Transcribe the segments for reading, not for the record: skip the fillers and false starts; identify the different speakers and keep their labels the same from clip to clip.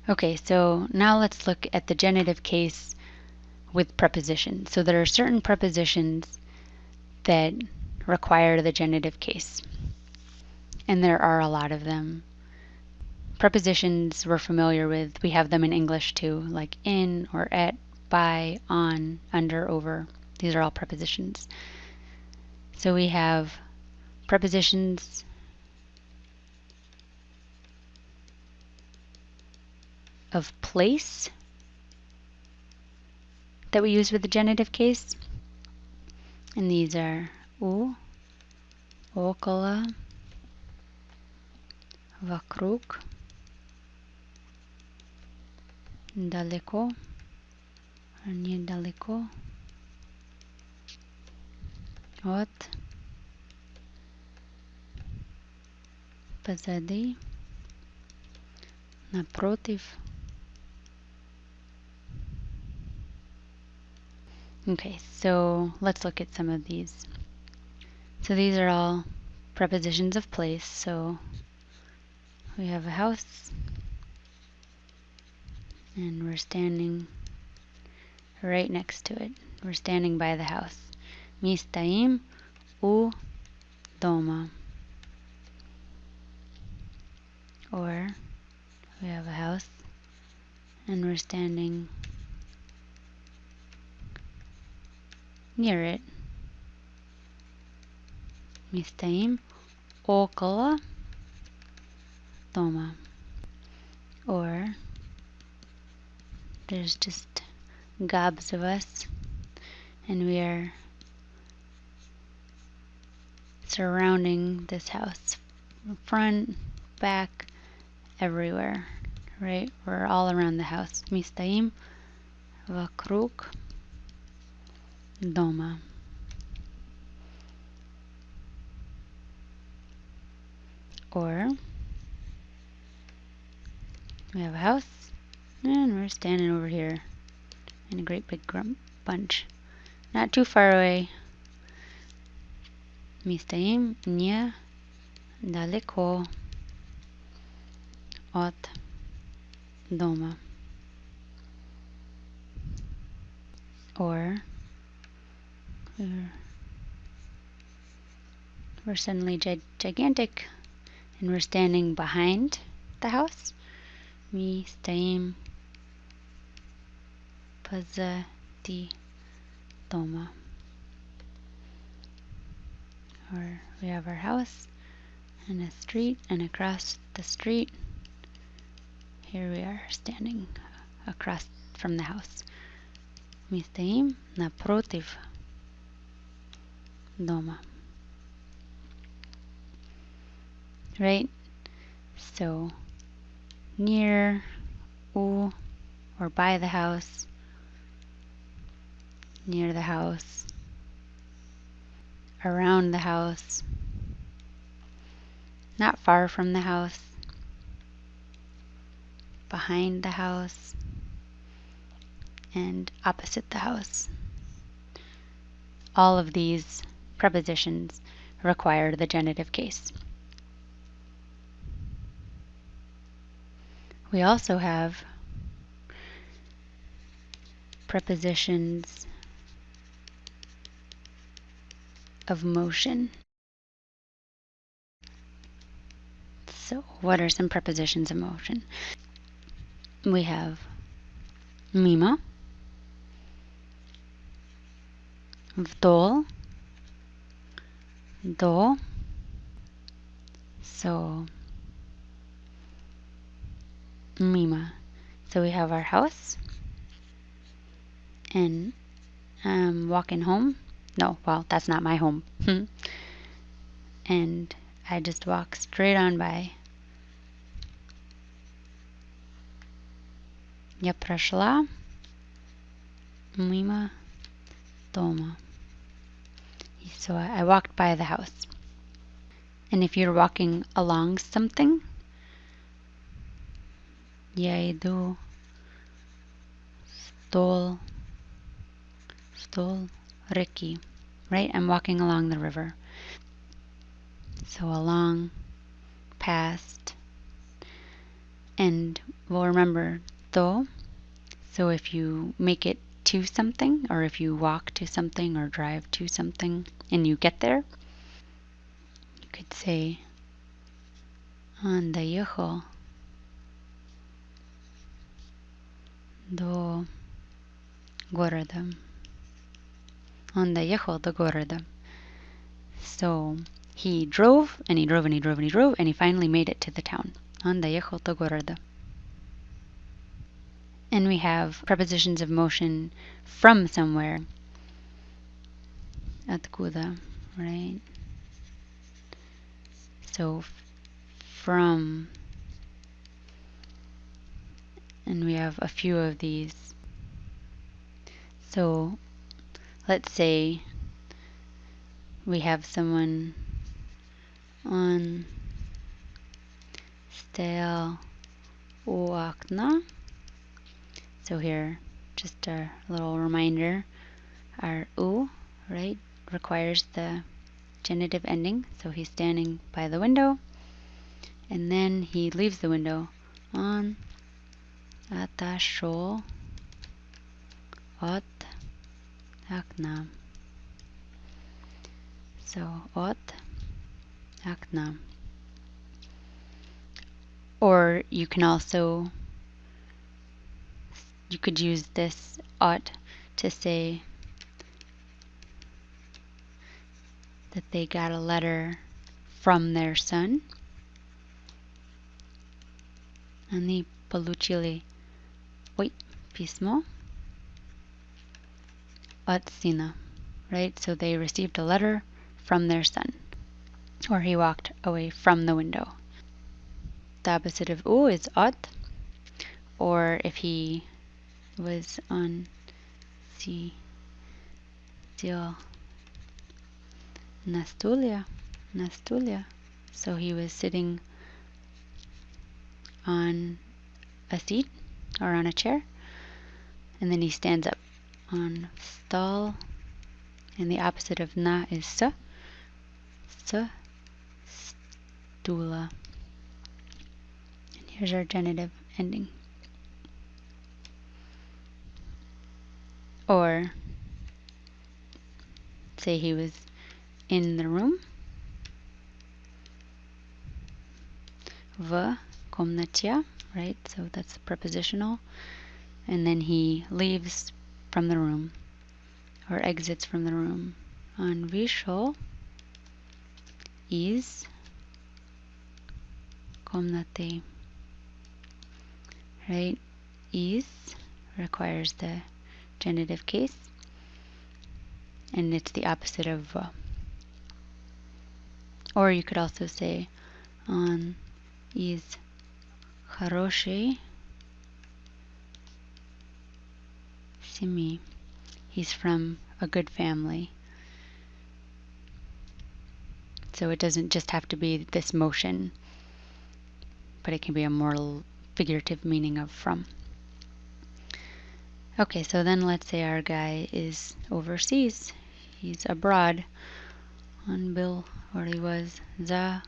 Speaker 1: Okay, so now let's look at the genitive case with prepositions. So there are certain prepositions that require the genitive case, and there are a lot of them. Prepositions we're familiar with, we have them in English too, like in or at, by, on, under, over. These are all prepositions. So we have prepositions of place that we use with the genitive case. And these are u, okolo, вокруг, далеко, недалеко, от, позади, напротив. Okay, so let's look at some of these. So these are all prepositions of place. So we have a house, and we're standing right next to it. We're standing by the house. Мы стоим у дома. Or we have a house, and we're standing near it. Мы стоим около дома. Or there's just gobs of us, and we are surrounding this house, front, back, everywhere, right? We're all around the house. Мы стоим вокруг дома. Or we have a house, and we're standing over here in a great big bunch, not too far away. Мы стоим недалеко от дома. Or we're suddenly gigantic, and we're standing behind the house. Мы стоим позади дома. Or we have our house and a street, and across the street, here we are standing across from the house. Мы стоим напротив дома. Right? So near, у, or by the house, near the house, around the house, not far from the house, behind the house, and opposite the house. All of these prepositions require the genitive case. We also have prepositions of motion. So what are some prepositions of motion? We have мимо, вдоль, до. So мимо. So we have our house, and I'm walking home. No, well, that's not my home. And I just walk straight on by. Я прошла мимо дома. So I walked by the house. And if you're walking along something, я иду вдоль реки. Right? I'm walking along the river. So along, past. And we'll remember do. So if you make it to something, or if you walk to something or drive to something and you get there, you could say он доехал до города. Он доехал до города. So he drove and he drove and he drove and he drove and he finally made it to the town. Он доехал до города. And we have prepositions of motion from somewhere. Откуда, right? So from, and we have a few of these. So let's say we have someone on стоял у окна. So here, just a little reminder, our u, right, requires the genitive ending. So he's standing by the window, and then he leaves the window. Он отошел от окна. So от окна. Or you can also, you could use this ought to say that they got a letter from their son. Они получили письмо от сына. Right? So they received a letter from their son. Or he walked away from the window. The opposite of u is от. Or if he was on сидел на стуле. So he was sitting on a seat or on a chair, and then he stands up. On стол, and the opposite of на is с стула. And here's our genitive ending. Or say he was in the room. В комнате, right? So that's prepositional. And then he leaves from the room or exits from the room. Он вышел из комнаты. Right? Из requires the genitive case, and it's the opposite of в. Or you could also say он из хорошей семьи. He's from a good family. So it doesn't just have to be this motion, but it can be a more figurative meaning of from. Okay, so then let's say our guy is overseas. He's abroad. Он был, or he was, за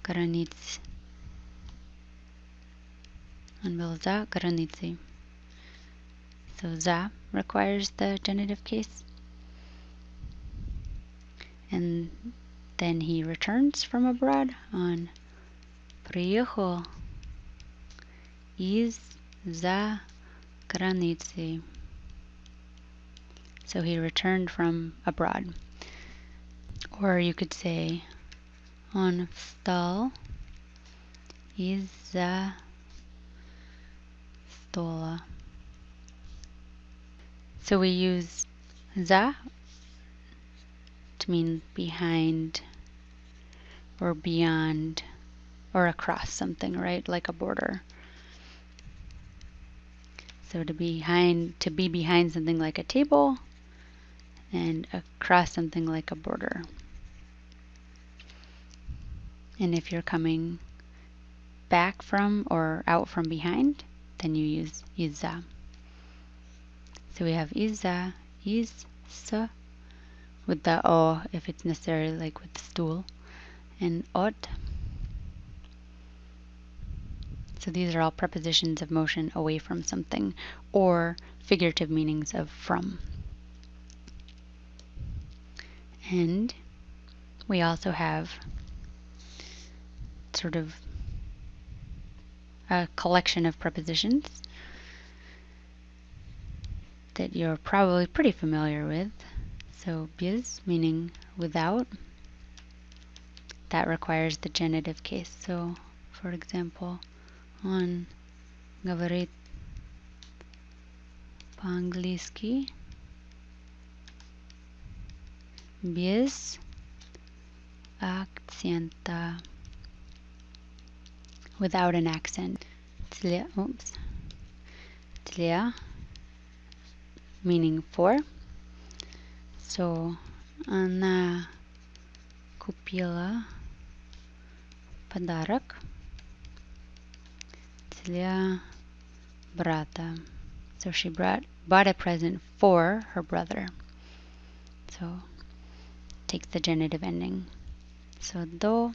Speaker 1: границей. Он был за границей. So za requires the genitive case. And then he returns from abroad. Он приехал из-за границы. So he returned from abroad. Or you could say он встал из-за стола. So we use za to mean behind or beyond or across something, right? Like a border. So to be behind something like a table and across something like a border. And if you're coming back from or out from behind, then you use из-за. So we have из-за, из-с, with the o if it's necessary, like with the stool, and от, So these are all prepositions of motion away from something, or figurative meanings of from. And we also have sort of a collection of prepositions that you're probably pretty familiar with. So без, meaning without, that requires the genitive case. So, for example, он говорит по-английски без акцента, without an accent. Для, meaning for. So, она купила подарок для брата. So she bought a present for her brother. So takes the genitive ending. So do,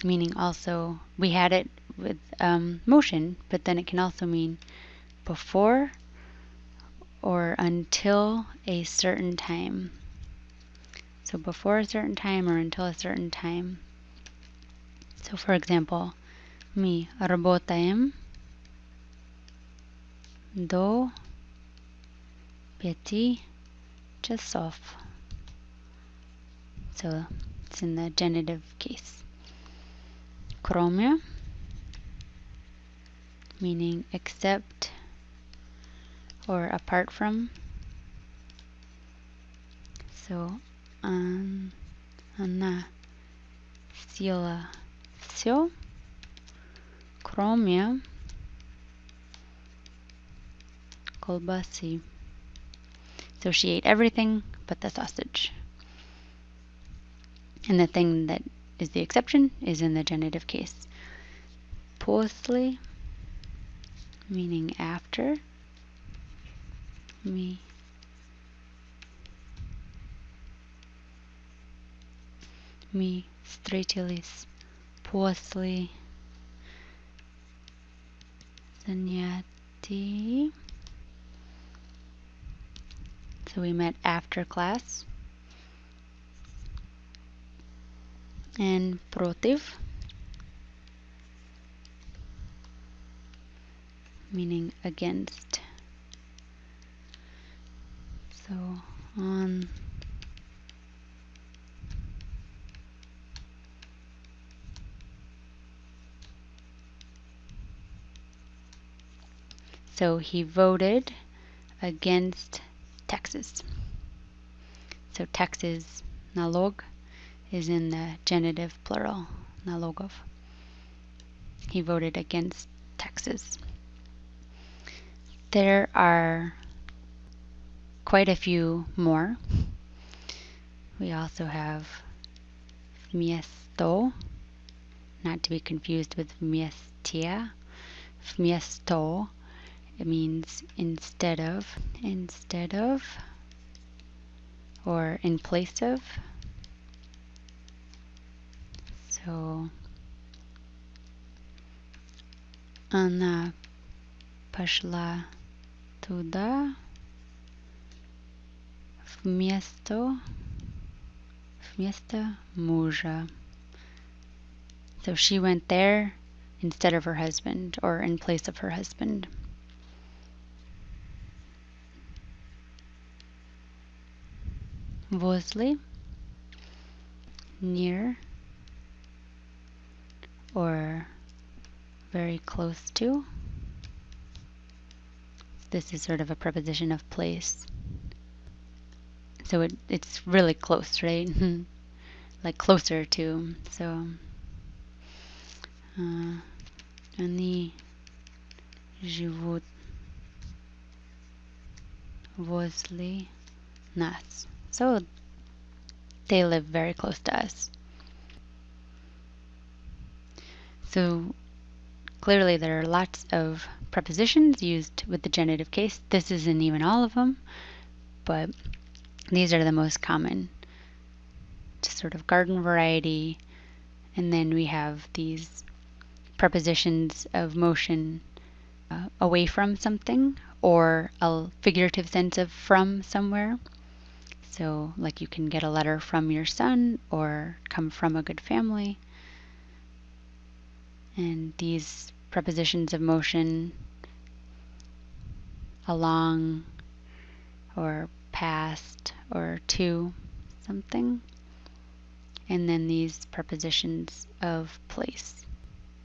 Speaker 1: meaning also, we had it with motion, but then it can also mean before or until a certain time. So before a certain time or until a certain time. So for example, мы работаем до 5 часов. So it's in the genitive case. Кроме, meaning except or apart from. So она съела все, кроме колбасы. So she ate everything but the sausage. And the thing that is the exception is in the genitive case. После, meaning after. Мы встретились после занятий. So we met after class. And против, meaning against. So on So he voted against taxes. So taxes, налог, is in the genitive plural, налогов. He voted against taxes. There are quite a few more. We also have вместо, not to be confused with вместе. Вместо, it means instead of, or in place of. So, она пошла туда вместо мужа. So she went there instead of her husband, or in place of her husband. Возле, near, or very close to. This is sort of a preposition of place. So it's really close, right? Like closer to. So они живут возле нас. So they live very close to us. So clearly there are lots of prepositions used with the genitive case. This isn't even all of them, but these are the most common. Just sort of garden variety. And then we have these prepositions of motion away from something, or a figurative sense of from somewhere. So like you can get a letter from your son or come from a good family. And these prepositions of motion, along or past or to something. And then these prepositions of place.